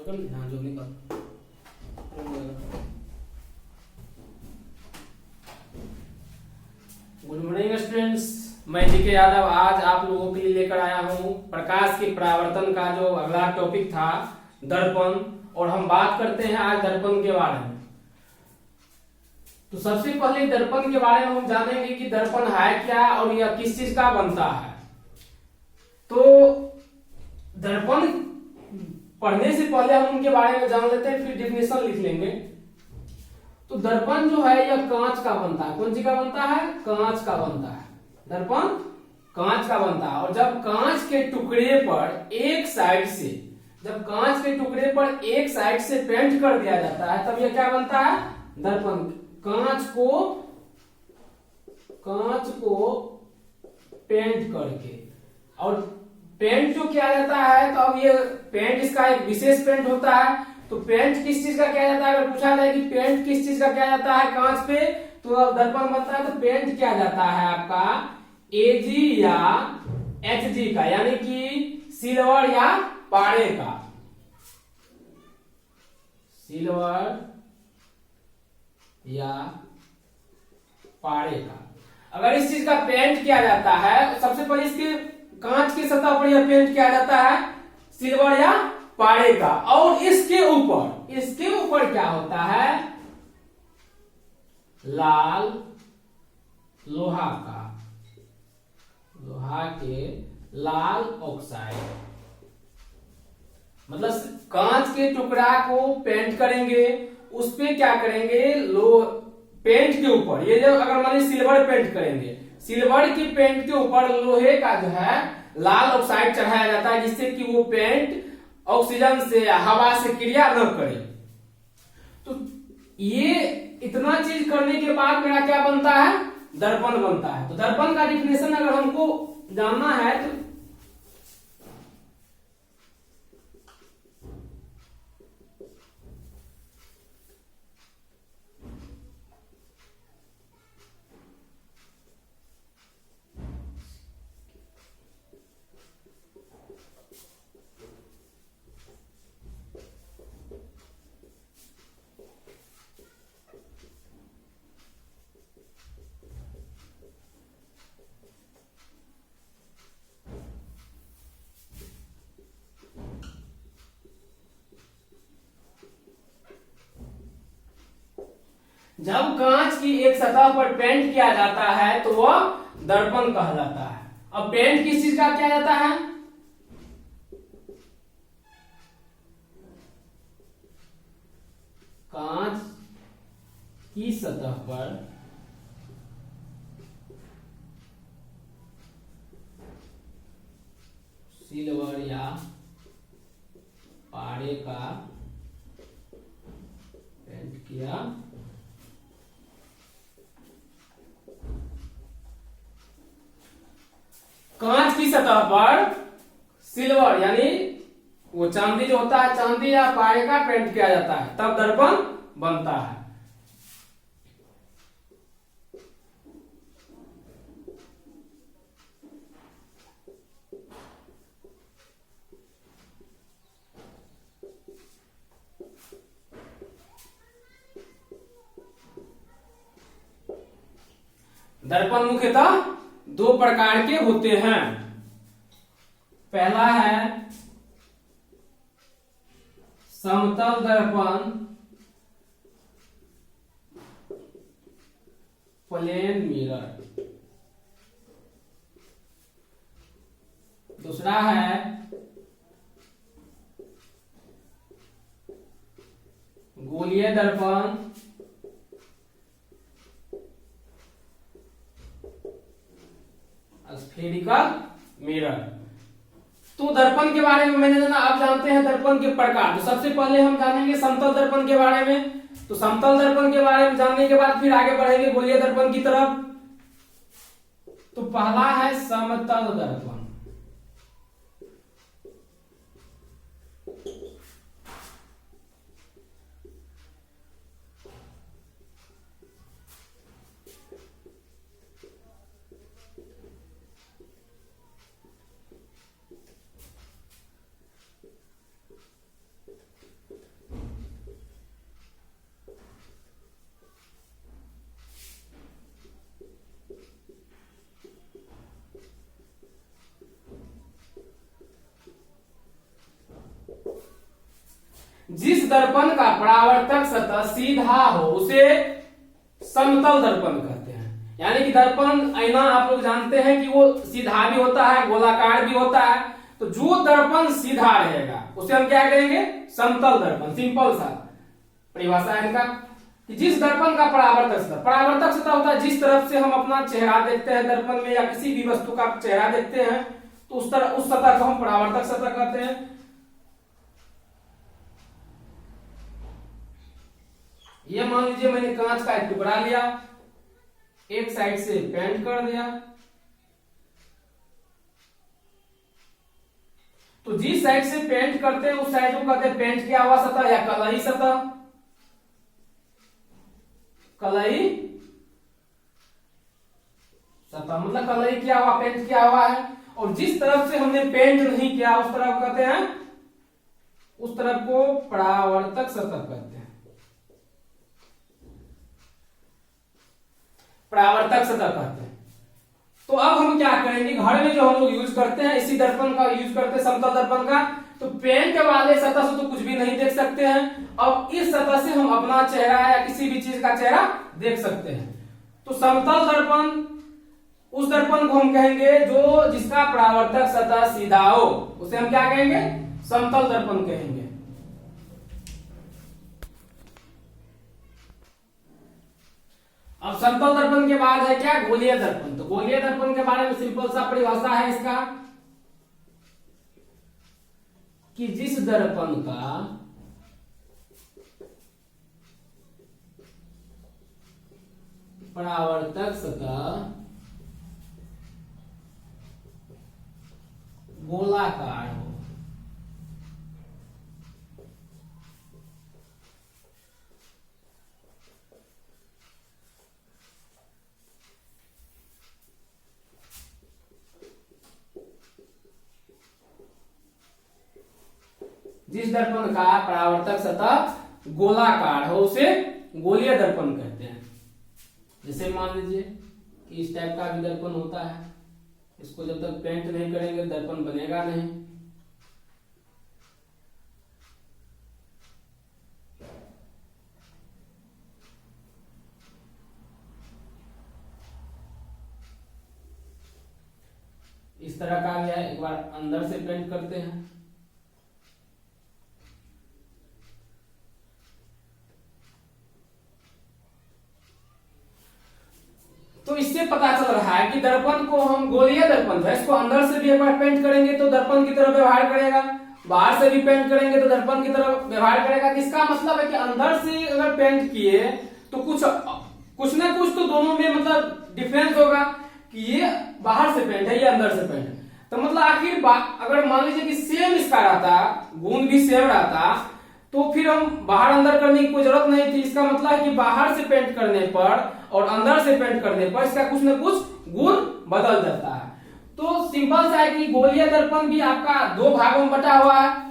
कर ले, हाँ जो निकाल। गुड मॉर्निंग स्टूडेंट्स, मैं जीके यादव आज आप लोगों के लिए लेकर आया हूँ प्रकाश के परावर्तन का जो अगला टॉपिक था दर्पण, और हम बात करते हैं आज दर्पण के बारे में। तो सबसे पहले दर्पण के बारे में हम जानेंगे कि दर्पण है क्या और यह किस चीज का बनता है। तो दर्पण पढ़ने से पहले हम उनके बारे में जान लेते हैं, फिर डेफिनेशन लिख लेंगे। तो दर्पण जो है यह कांच का बनता है। कौन सी का बनता है? कांच का बनता है। दर्पण कांच का बनता है। और जब कांच के टुकड़े पर एक साइड से पेंट कर दिया जाता है तब यह क्या बनता है? दर्पण। कांच को पेंट करके, और पेंट जो किया जाता है, तो अब ये पेंट इसका एक विशेष पेंट होता है। तो पेंट किस चीज का किया जाता है? अगर पूछा जाए कि पेंट किस चीज का किया जाता है कांच पे, तो अब दर्पण बनता है तो पेंट किया जाता है आपका Ag या Hg का, यानी कि सिल्वर या पारे का। सिल्वर या पारे का अगर इस चीज का पेंट किया जाता है, सबसे पहले इसके कांच की सतह पर यह पेंट किया जाता है सिल्वर या पारे का, और इसके ऊपर क्या होता है? लाल लोहा के लाल ऑक्साइड। मतलब कांच के टुकड़ा को पेंट करेंगे, उस पे क्या करेंगे? पेंट के ऊपर, ये जो अगर मान लीजिए सिल्वर पेंट करेंगे, सिल्वर की पेंट के ऊपर लोहे का जो है लाल ऑक्साइड चढ़ाया जाता है, जिससे कि वो पेंट ऑक्सीजन से, हवा से क्रिया न करे। तो ये इतना चीज करने के बाद मेरा क्या बनता है? दर्पण बनता है। तो दर्पण का डिफिनेशन अगर हमको जानना है तो जब कांच की एक सतह पर पेंट किया जाता है तो वह दर्पण कहलाता है। अब पेंट किस चीज का किया जाता है? कांच की सतह पर सिल्वर या पारे का पेंट किया कांच की सतह पर सिल्वर यानी वो चांदी जो होता है, चांदी या पारे का पेंट किया जाता है, तब दर्पण बनता है। दर्पण मुख्यतः दो प्रकार के होते हैं। पहला है समतल दर्पण, प्लेन मिरर। दूसरा है गोलीय दर्पण, स्फेरिकल मिरर। तो दर्पण के बारे में मैंने जाना, आप जानते हैं दर्पण के प्रकार। तो सबसे पहले हम जानेंगे समतल दर्पण के बारे में। तो समतल दर्पण के बारे में जानने के बाद फिर आगे बढ़ेंगे गोलीय दर्पण की तरफ। तो पहला है समतल दर्पण। जिस दर्पण का परावर्तक सतह सीधा हो उसे समतल दर्पण कहते हैं। यानी कि दर्पण आईना आप लोग जानते हैं कि वो सीधा भी होता है, गोलाकार भी होता है। तो जो दर्पण सीधा रहेगा उसे हम क्या कहेंगे? समतल दर्पण। सिंपल सा परिभाषा है इनका कि जिस दर्पण का परावर्तक सतह होता है, जिस तरफ से हम अपना चेहरा देखते हैं दर्पण में या किसी भी वस्तु का चेहरा देखते हैं, तो उस सतह को हम परावर्तक सतह कहते हैं। ये मान लीजिए मैंने कांच का एक टुकड़ा लिया, एक साइड से पेंट कर दिया, तो जिस साइड से पेंट करते हैं उस साइड को कहते हैं पेंट किया हुआ सतह या कलई सतह। कलई सतह मतलब कलई किया हुआ, पेंट किया हुआ है। और जिस तरफ से हमने पेंट नहीं किया उस तरफ कहते हैं, उस तरफ को परावर्तक सतह कहते हैं। परावर्तक सतह कहते हैं। तो अब हम क्या करेंगे, घर में जो हम लोग यूज करते हैं इसी दर्पण का यूज करते हैं, समतल दर्पण का। तो पेंट वाले सतह से तो कुछ भी नहीं देख सकते हैं। अब इस सतह से हम अपना चेहरा या किसी भी चीज का चेहरा देख सकते हैं। तो समतल दर्पण उस दर्पण को हम कहेंगे जो जिसका परावर्तक सतह सीधा हो, उसे हम क्या कहेंगे? समतल दर्पण कहेंगे। अब समतल दर्पण के बाद है क्या? गोलीय दर्पण। तो गोलीय दर्पण के बारे में सिंपल सा परिभाषा है इसका कि जिस दर्पण का परावर्तक सतह गोलाकार हो, जिस दर्पण का परावर्तक सतह गोलाकार हो उसे गोलीय दर्पण कहते हैं। जैसे मान लीजिए कि इस टाइप का भी दर्पण होता है, इसको जब तक पेंट नहीं करेंगे दर्पण बनेगा नहीं। इस तरह का भी है, एक बार अंदर से पेंट करते हैं। तो इससे पता चल रहा है कि दर्पण को हम गोलीय दर्पण है, इसको अंदर से भी एक बार पेंट करेंगे तो दर्पण की तरफ व्यवहार करेगा, बाहर से भी पेंट करेंगे तो दर्पण की तरफ व्यवहार करेगा। इसका मतलब है कि अंदर से अगर पेंट किए तो कुछ ना कुछ तो दोनों में मतलब डिफरेंस होगा कि ये बाहर से पेंट है, ये अंदर से पेंट है। तो मतलब आखिर अगर मान लीजिए कि सेम इसका रहता, गुण भी सेम रहता, तो फिर हम बाहर अंदर करने की कोई जरूरत नहीं थी। इसका मतलब है कि बाहर से पेंट करने पर और अंदर से पेंट करने पर इसका कुछ न कुछ गुण बदल जाता है। तो सिंपल सा है कि गोलीय दर्पण भी आपका दो भागों में बटा हुआ है।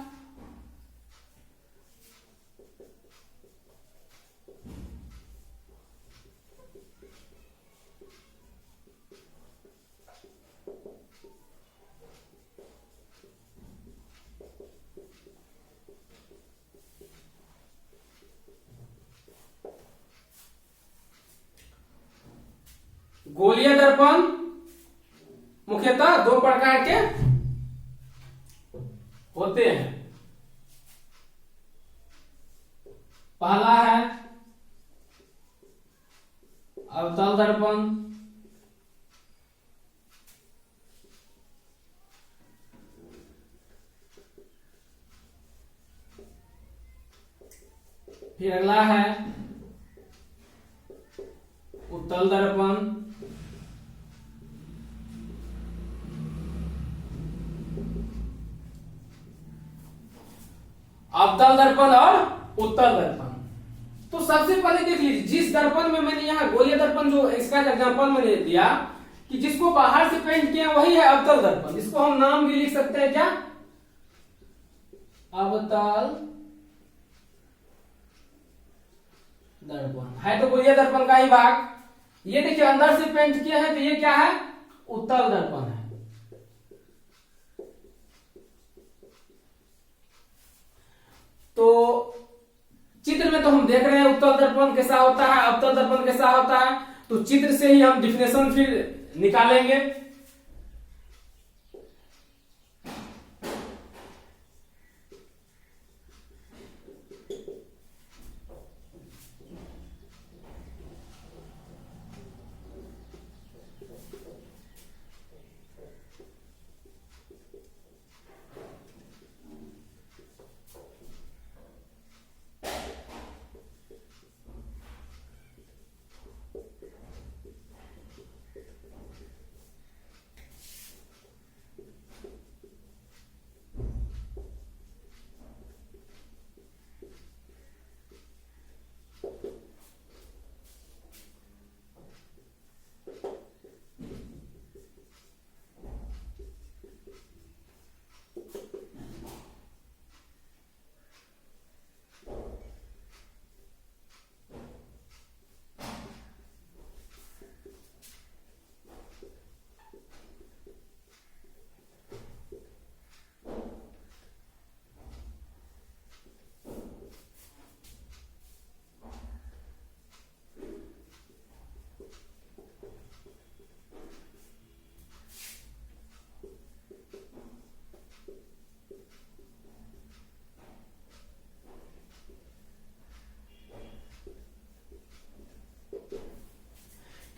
गोलीय दर्पण मुख्यतः दो प्रकार के होते हैं। पहला है अवतल दर्पण, फिर अगला है उत्तल दर्पण, अवतल दर्पण और उत्तल दर्पण। तो सबसे पहले देख लीजिए, जिस दर्पण में मैंने यहाँ गोलीय दर्पण जो इसका एग्जांपल मैंने दिया कि जिसको बाहर से पेंट किया वही है अवतल दर्पण। इसको हम नाम भी लिख सकते हैं क्या? अवतल दर्पण है तो गोलीय दर्पण का ही भाग। ये देखिए अंदर से पेंट किया है तो ये क्या है? उत्तल दर्पण है। तो दर्पण कैसा होता है, अवतल दर्पण कैसा होता है, तो चित्र से ही हम डिफिनेशन फिर निकालेंगे।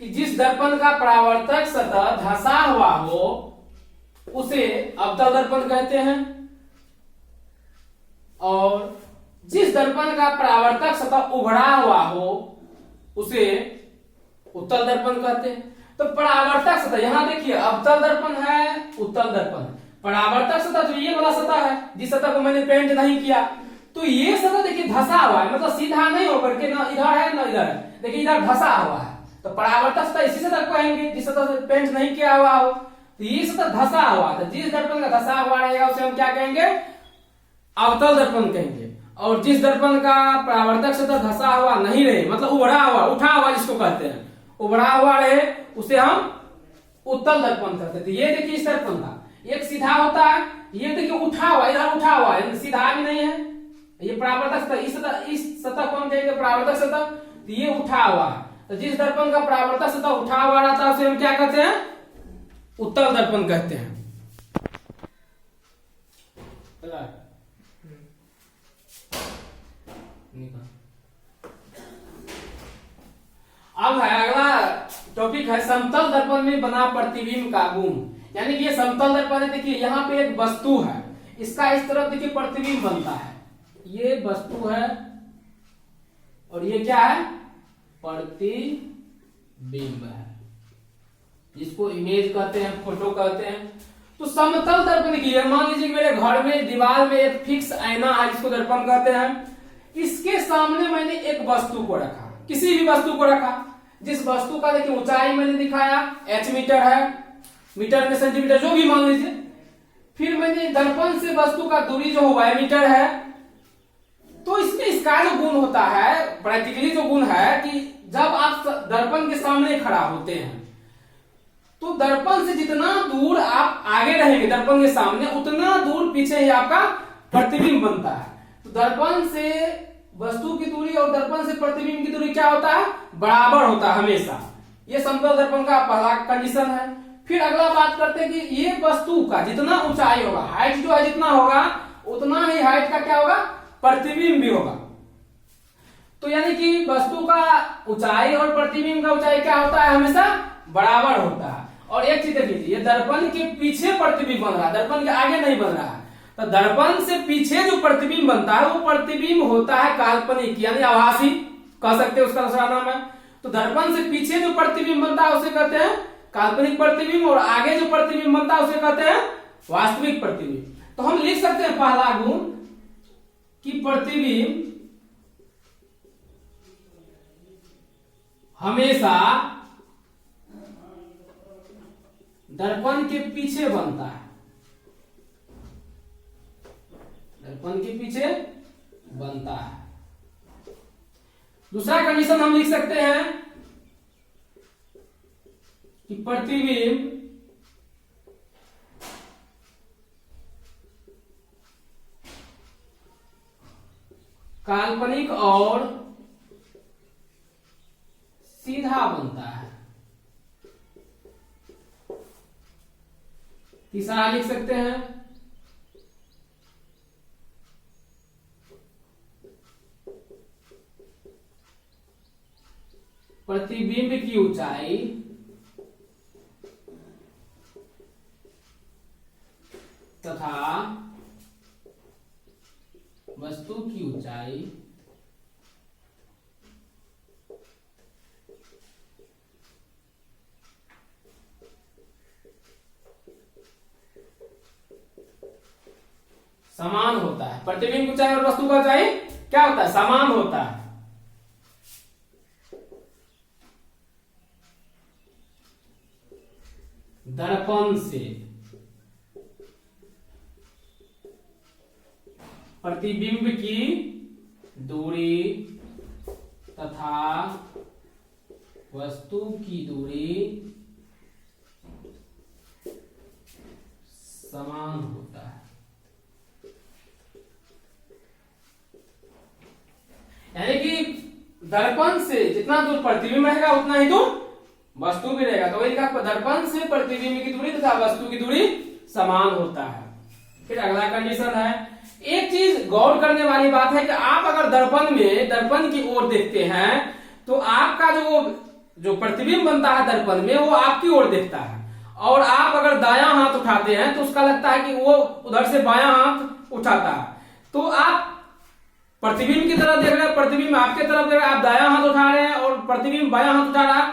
कि जिस दर्पण का परावर्तक सतह धंसा हुआ हो उसे अवतल दर्पण कहते हैं, और जिस दर्पण का परावर्तक सतह उभड़ा हुआ हो उसे उत्तल दर्पण कहते हैं। तो परावर्तक सतह, यहां देखिए अवतल दर्पण है, उत्तल दर्पण है। परावर्तक सतह तो ये वाला सतह है जिस सतह को मैंने पेंट नहीं किया, तो ये सतह देखिए धंसा हुआ है, मतलब सीधा नहीं होकर के ना इधर है ना इधर है, देखिए इधर धंसा हुआ है। तो परावर्तक सतह इसी सतह को कहेंगे जिस सतह से पेंट नहीं किया हुआ हो। तो ये सतह धंसा हुआ था, जिस दर्पण का धंसा हुआ रहेगा उसे हम क्या कहेंगे, अवतल दर्पण कहेंगे। और जिस दर्पण का परावर्तक सतह धंसा हुआ नहीं रहे, मतलब उभड़ा हुआ, उठा हुआ जिसको कहते हैं, उभड़ा हुआ रहे उसे हम उत्तल दर्पण कहते हैं। तो ये देखिए इस दर्पण का एक सीधा होता है, ये देखिए उठा हुआ, इधर उठा हुआ है, सीधा भी नहीं है, ये परावर्तक सतह, इस सतह को हम कहेंगे परावर्तक सतह। तो ये उठा हुआ है, तो जिस दर्पण का परावर्तक सतह उठा हुआ रहता है उसे हम क्या कहते हैं, उत्तल दर्पण कहते हैं। अब है अगला टॉपिक है समतल दर्पण में बना प्रतिबिंब का गुण। यानी कि ये समतल दर्पण है, देखिए यहाँ पे एक वस्तु है, इसका इस तरफ देखिए प्रतिबिंब बनता है, ये वस्तु है और ये क्या है, प्रतिबिंब है, जिसको इमेज कहते हैं, फोटो कहते हैं। तो समतल दर्पण की, मान लीजिए मेरे घर में दीवार में एक फिक्स आईना है जिसको दर्पण कहते हैं, इसके सामने मैंने एक वस्तु को रखा, किसी भी वस्तु को रखा, जिस वस्तु का देखिए ऊंचाई मैंने दिखाया h मीटर है, मीटर में सेंटीमीटर जो भी मान लीजिए, फिर मैंने दर्पण से वस्तु का दूरी जो y मीटर है। तो इसमें इसका जो गुण होता है, प्रैक्टिकली जो गुण है कि जब आप दर्पण के सामने खड़ा होते हैं तो दर्पण से जितना दूर आप आगे रहेंगे दर्पण के सामने, उतना दूर पीछे ही आपका प्रतिबिंब बनता है। तो दर्पण से वस्तु की दूरी और दर्पण से प्रतिबिंब की दूरी क्या होता है, बराबर होता है हमेशा। ये समतल दर्पण का पहला कंडीशन है। फिर अगला बात करते हैं कि ये वस्तु का जितना ऊंचाई होगा, हाइट जो है जितना होगा, उतना ही हाइट का क्या होगा, प्रतिबिंब भी होगा। तो यानी कि वस्तु का ऊंचाई और प्रतिबिंब का ऊंचाई क्या होता है, हमेशा बराबर होता है। और एक चीज देख लीजिए, ये दर्पण के पीछे प्रतिबिंब बन रहा है, दर्पण के आगे नहीं बन रहा है। तो दर्पण से पीछे जो प्रतिबिंब बनता है वो प्रतिबिंब होता है काल्पनिक, यानी आभासी कह सकते हैं, उसका दूसरा नाम है। तो दर्पण से पीछे जो प्रतिबिंब बनता है उसे कहते हैं काल्पनिक प्रतिबिंब, और आगे जो प्रतिबिंब बनता है उसे कहते हैं वास्तविक प्रतिबिंब। तो हम लिख सकते हैं पहला गुण कि प्रतिबिंब हमेशा दर्पण के पीछे बनता है, दर्पण के पीछे बनता है। दूसरा कंडीशन हम लिख सकते हैं कि प्रतिबिंब काल्पनिक और सीधा बनता है। तीसरा लिख सकते हैं, प्रतिबिंब की ऊंचाई तथा वस्तु की ऊंचाई समान होता है। प्रतिबिंब की ऊंचाई और वस्तु का ऊंचाई क्या होता है? समान होता है। दर्पण से प्रतिबिंब की दूरी तथा वस्तु की दूरी समान होता है। यानी कि दर्पण से जितना दूर प्रतिबिंब रहेगा उतना ही दूर वस्तु भी रहेगा। तो वही लिखा, दर्पण से प्रतिबिंब की दूरी तथा वस्तु की दूरी समान होता है। फिर अगला कंडीशन है, एक चीज गौर करने वाली बात है कि आप अगर दर्पण की ओर देखते हैं तो आपका जो प्रतिबिंब बनता है दर्पण में वो आपकी ओर देखता है, और आप अगर दायां हाथ उठाते हैं तो उसका लगता है कि वो उधर से बायां हाथ उठाता है। तो आप प्रतिबिंब की तरफ देख रहे हैं, प्रतिबिंब आपके तरफ देख रहा है, आप दायां हाथ उठा रहे हैं और प्रतिबिंब बायां हाथ उठा रहा है,